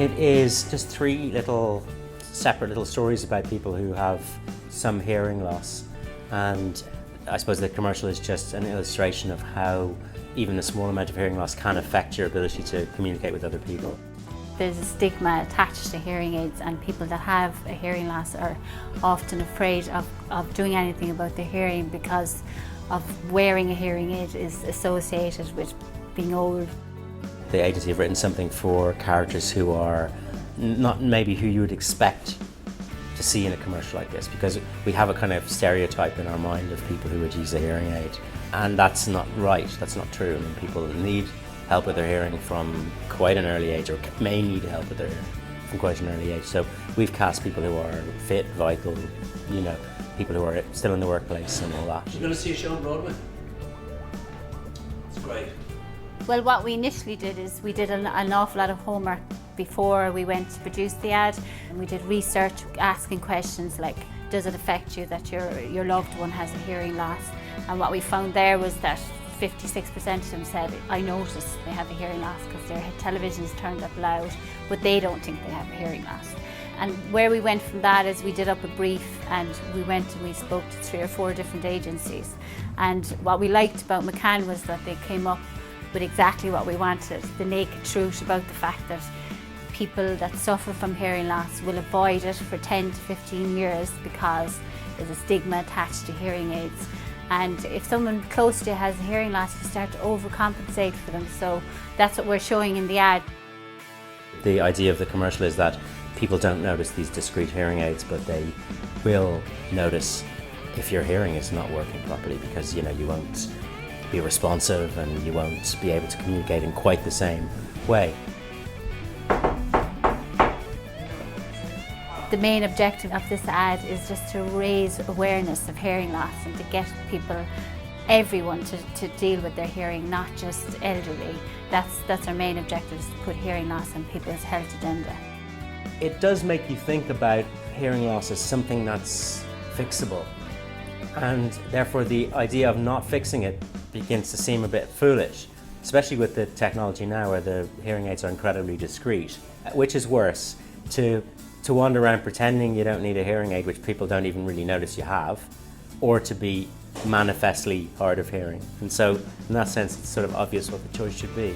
It is just three separate little stories about people who have some hearing loss, and I suppose the commercial is just an illustration of how even a small amount of hearing loss can affect your ability to communicate with other people. There's a stigma attached to hearing aids, and people that have a hearing loss are often afraid of doing anything about their hearing because of wearing a hearing aid is associated with being old. The agency have written something for characters who are not maybe who you would expect to see in a commercial like this, because we have a kind of stereotype in our mind of people who would use a hearing aid, and that's not right, that's not true. I mean, people need help with their hearing from quite an early age, or may need help with their hearing from quite an early age. So we've cast people who are fit, vital, you know, people who are still in the workplace and all that. You're going to see a show on Broadway? It's great. Well, what we initially did is we did an awful lot of homework before we went to produce the ad, and we did research asking questions like, does it affect you that your loved one has a hearing loss? And what we found there was that 56% of them said, I noticed they have a hearing loss because their television's turned up loud, but they don't think they have a hearing loss. And where we went from that is we did up a brief, and we went and we spoke to 3 or 4 different agencies. And what we liked about McCann was that they came up with exactly what we wanted, the naked truth about the fact that people that suffer from hearing loss will avoid it for 10 to 15 years because there's a stigma attached to hearing aids. And if someone close to you has a hearing loss, you start to overcompensate for them. So that's what we're showing in the ad. The idea of the commercial is that people don't notice these discrete hearing aids, but they will notice if your hearing is not working properly, because you won't be responsive and you won't be able to communicate in quite the same way. The main objective of this ad is just to raise awareness of hearing loss and to get people, everyone, to deal with their hearing, not just elderly. That's our main objective, is to put hearing loss on people's health agenda. It does make you think about hearing loss as something that's fixable, and therefore the idea of not fixing it begins to seem a bit foolish, especially with the technology now where the hearing aids are incredibly discreet. Which is worse, to wander around pretending you don't need a hearing aid, which people don't even really notice you have, or to be manifestly hard of hearing? And so in that sense it's sort of obvious what the choice should be.